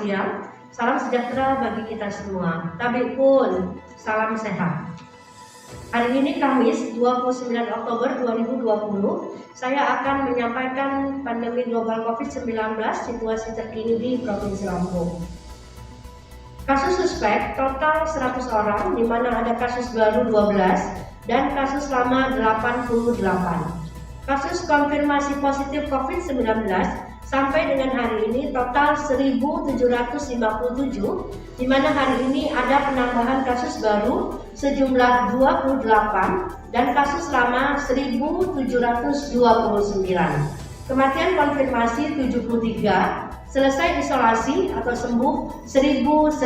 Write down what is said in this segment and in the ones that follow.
siang. Salam sejahtera bagi kita semua. Tabik pun, salam sehat. Hari ini Kamis 29 Oktober 2020, saya akan menyampaikan pandemi global COVID-19 situasi terkini di Provinsi Lampung. Kasus suspek total 100 orang, di mana ada kasus baru 12 dan kasus lama 88. Kasus konfirmasi positif COVID-19 sampai dengan hari ini total 1.757, di mana hari ini ada penambahan kasus baru sejumlah 28 dan kasus lama 1.729. Kematian konfirmasi 73, selesai isolasi atau sembuh 1.129.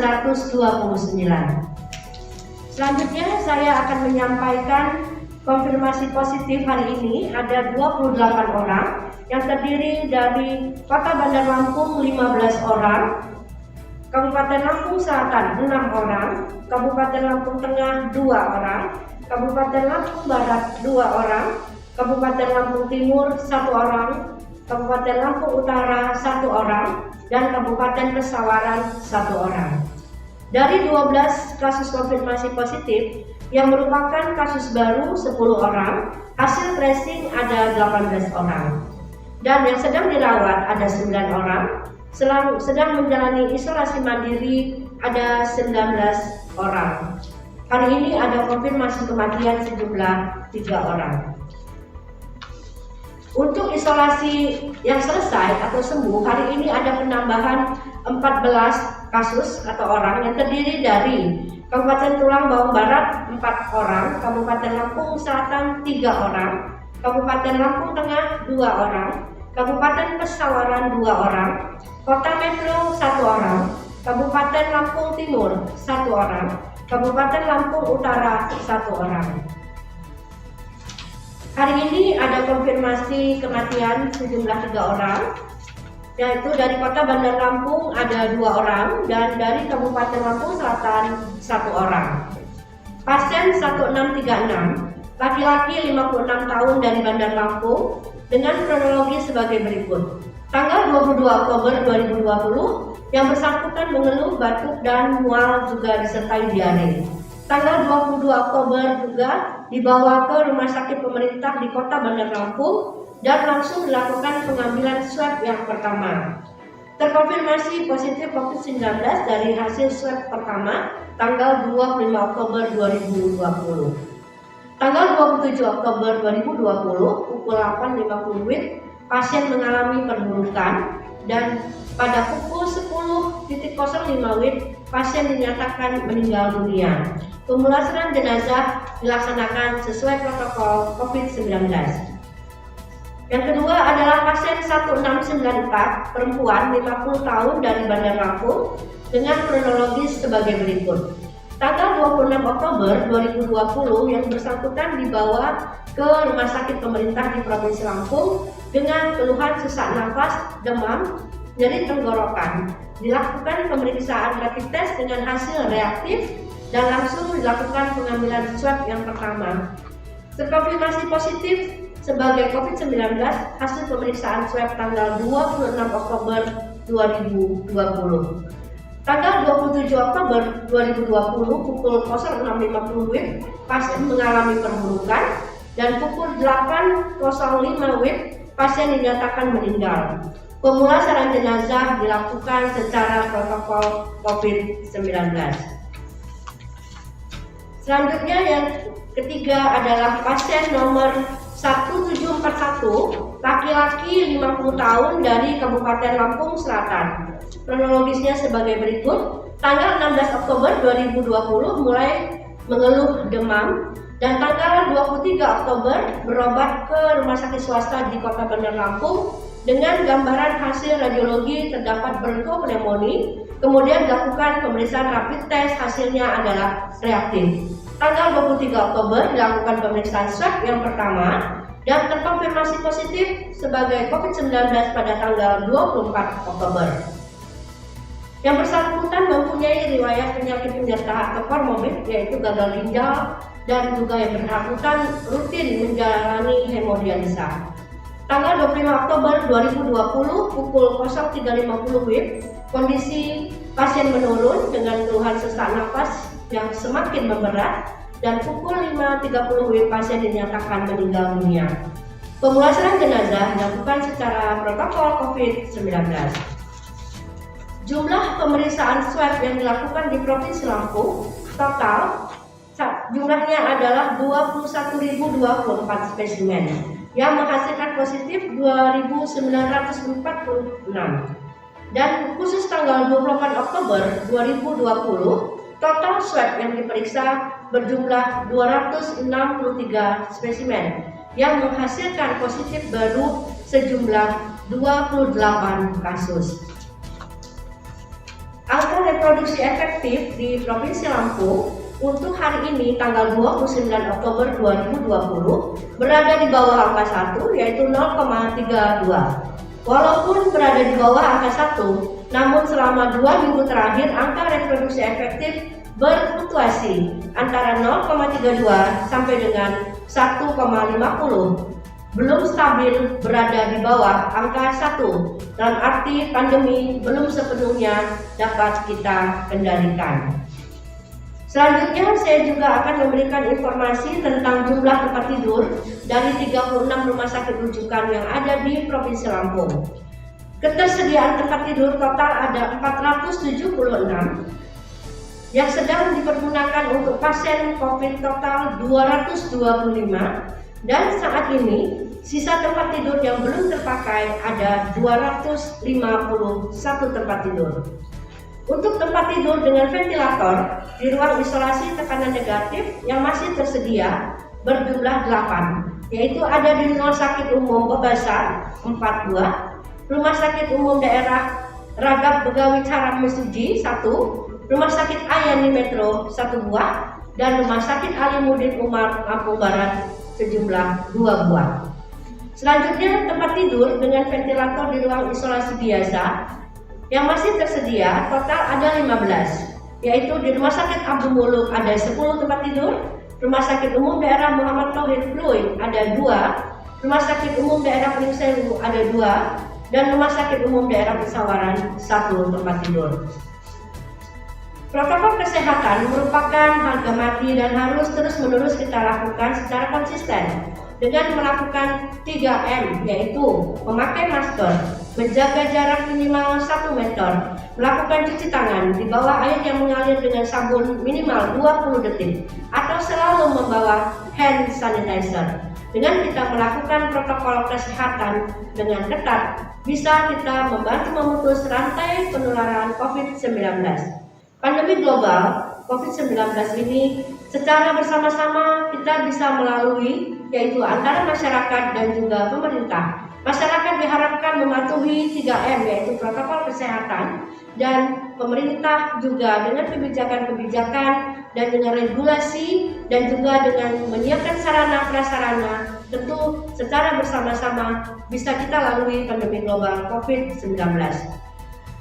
Selanjutnya saya akan menyampaikan konfirmasi positif hari ini ada 28 orang yang terdiri dari Kota Bandar Lampung 15 orang, Kabupaten Lampung Selatan 6 orang, Kabupaten Lampung Tengah 2 orang, Kabupaten Lampung Barat 2 orang, Kabupaten Lampung Timur 1 orang, Kabupaten Lampung Utara 1 orang, dan Kabupaten Pesawaran 1 orang. Dari 12 kasus konfirmasi positif yang merupakan kasus baru 10 orang, hasil tracing ada 18 orang. Dan yang sedang dirawat ada 9 orang, sedang menjalani isolasi mandiri ada 19 orang. Hari ini ada konfirmasi kematian sejumlah 3 orang. Untuk isolasi yang selesai atau sembuh, hari ini ada penambahan 14 kasus atau orang yang terdiri dari Kabupaten Tulang Bawang Barat 4 orang, Kabupaten Lampung Selatan 3 orang, Kabupaten Lampung Tengah 2 orang, Kabupaten Pesawaran 2 orang, Kota Metro 1 orang, Kabupaten Lampung Timur 1 orang, Kabupaten Lampung Utara 1 orang. Hari ini ada konfirmasi kematian sejumlah 3 orang, yaitu dari Kota Bandar Lampung ada 2 orang dan dari Kabupaten Lampung Selatan 1 orang. Pasien 1636, laki-laki 56 tahun dari Bandar Lampung dengan kronologi sebagai berikut. Tanggal 22 Oktober 2020, yang bersangkutan mengeluh batuk dan mual juga disertai diare. Tanggal 22 Oktober juga dibawa ke rumah sakit pemerintah di Kota Bandar Lampung dan langsung dilakukan pengambilan swab yang pertama. Terkonfirmasi positif COVID-19 dari hasil swab pertama tanggal 25 Oktober 2020. Tanggal 27 Oktober 2020 pukul 8.50 WIB, pasien mengalami perburukan dan pada pukul 10.05 WIB, pasien dinyatakan meninggal dunia. Pemulasaran jenazah dilaksanakan sesuai protokol COVID-19. Yang kedua adalah pasien 1694, perempuan 50 tahun dari Bandar Lampung dengan kronologis sebagai berikut. Tanggal 26 Oktober 2020, yang bersangkutan dibawa ke rumah sakit pemerintah di Provinsi Lampung dengan keluhan sesak nafas, demam, nyeri tenggorokan. Dilakukan pemeriksaan rapid test dengan hasil reaktif dan langsung dilakukan pengambilan swab yang pertama. Terkonfirmasi positif sebagai COVID-19 hasil pemeriksaan swab tanggal 26 Oktober 2020. Tanggal 27 Oktober 2020 pukul 06.50 WIB, pasien mengalami perburukan dan pukul 8.05 WIB, pasien dinyatakan meninggal. Pemulasaran jenazah dilakukan secara protokol COVID-19. Selanjutnya yang ketiga adalah pasien nomor 1741, laki-laki 50 tahun dari Kabupaten Lampung Selatan. Kronologisnya sebagai berikut. Tanggal 16 Oktober 2020 mulai mengeluh demam dan tanggal 23 Oktober berobat ke rumah sakit swasta di Kota Bandar Lampung dengan gambaran hasil radiologi terdapat bronkopneumonia, kemudian dilakukan pemeriksaan rapid test, hasilnya adalah reaktif. Tanggal 23 Oktober dilakukan pemeriksaan swab yang pertama dan terkonfirmasi positif sebagai COVID-19 pada tanggal 24 Oktober. Yang bersangkutan mempunyai riwayat penyakit penyerta atau komorbid, yaitu gagal ginjal, dan juga yang bersangkutan rutin menjalani hemodialisa. Tanggal 25 Oktober 2020 pukul 03.50 WIB, kondisi pasien menurun dengan keluhan sesak napas yang semakin memberat, dan pukul 5.30 WIB pasien dinyatakan meninggal dunia. Pemulasaran jenazah dilakukan secara protokol COVID-19. Jumlah pemeriksaan swab yang dilakukan di Provinsi Lampung total jumlahnya adalah 21.024 spesimen yang menghasilkan positif 2.946, dan khusus tanggal 24 Oktober 2020 total swab yang diperiksa berjumlah 263 spesimen yang menghasilkan positif baru sejumlah 28 kasus. Angka reproduksi efektif di Provinsi Lampung untuk hari ini tanggal 29 Oktober 2020 berada di bawah angka 1, yaitu 0,32. Walaupun berada di bawah angka 1, namun selama 2 minggu terakhir angka reproduksi efektif berfluktuasi antara 0,32 sampai dengan 1,50. Belum stabil berada di bawah angka 1, dalam arti pandemi belum sepenuhnya dapat kita kendalikan. Selanjutnya saya juga akan memberikan informasi tentang jumlah tempat tidur dari 36 rumah sakit rujukan yang ada di Provinsi Lampung. Ketersediaan tempat tidur total ada 476 yang sedang dipergunakan untuk pasien COVID total 225, dan saat ini sisa tempat tidur yang belum terpakai ada 251 tempat tidur. Untuk tempat tidur dengan ventilator di ruang isolasi tekanan negatif yang masih tersedia berjumlah 8, yaitu ada di Rumah Sakit Umum Bebasa 4 buah, Rumah Sakit Umum Daerah Ragap Begawi Caram Mesuji 1, Rumah Sakit Ayani Metro 1 buah, dan Rumah Sakit Alimuddin Umar Lampung Barat sejumlah 2 buah. Selanjutnya tempat tidur dengan ventilator di ruang isolasi biasa yang masih tersedia total ada 15, yaitu di Rumah Sakit Abdul Muluk ada 10 tempat tidur, Rumah Sakit Umum Daerah Muhammad Tauhid Pluit ada 2, Rumah Sakit Umum Daerah Pring Sewu ada 2, dan Rumah Sakit Umum Daerah Pesawaran 1 tempat tidur. Protokol kesehatan merupakan harga mati dan harus terus-menerus kita lakukan secara konsisten dengan melakukan 3M, yaitu memakai masker, menjaga jarak minimal 1 meter, melakukan cuci tangan di bawah air yang mengalir dengan sabun minimal 20 detik, atau selalu membawa hand sanitizer. Dengan kita melakukan protokol kesehatan dengan ketat, bisa kita membantu memutus rantai penularan COVID-19. Pandemi global COVID-19 ini secara bersama-sama kita bisa melalui, yaitu antara masyarakat dan juga pemerintah. Masyarakat diharapkan mematuhi 3M, yaitu protokol kesehatan, dan pemerintah juga dengan kebijakan-kebijakan dan dengan regulasi dan juga dengan menyiapkan sarana prasarana, tentu secara bersama-sama bisa kita lalui pandemi global COVID-19.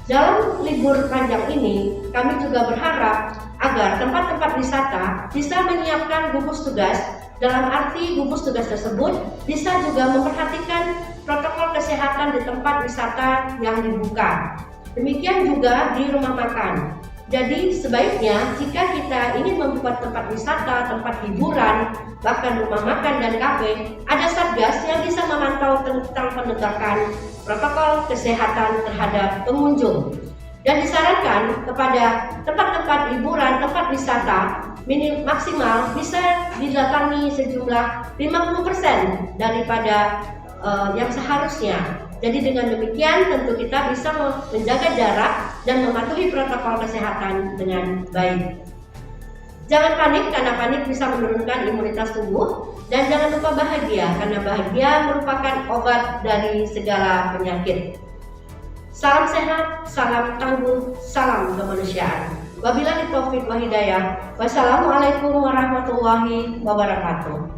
Dalam libur panjang ini, kami juga berharap agar tempat-tempat wisata bisa menyiapkan gugus tugas, dalam arti gugus tugas tersebut bisa juga memperhatikan protokol kesehatan di tempat wisata yang dibuka. Demikian juga di rumah makan. Jadi sebaiknya jika kita ingin membuat tempat wisata, tempat hiburan, bahkan rumah makan dan kafe, ada satgas yang bisa memantau tentang penegakan protokol kesehatan terhadap pengunjung. Dan disarankan kepada tempat-tempat hiburan, tempat wisata maksimal bisa didatangi sejumlah 50% daripada yang seharusnya. Jadi dengan demikian tentu kita bisa menjaga jarak dan mematuhi protokol kesehatan dengan baik. Jangan panik karena panik bisa menurunkan imunitas tubuh, dan jangan lupa bahagia karena bahagia merupakan obat dari segala penyakit. Salam sehat, salam tangguh, salam kemanusiaan. Wabillahi taufiq wa hidayah. Wassalamualaikum warahmatullahi wabarakatuh.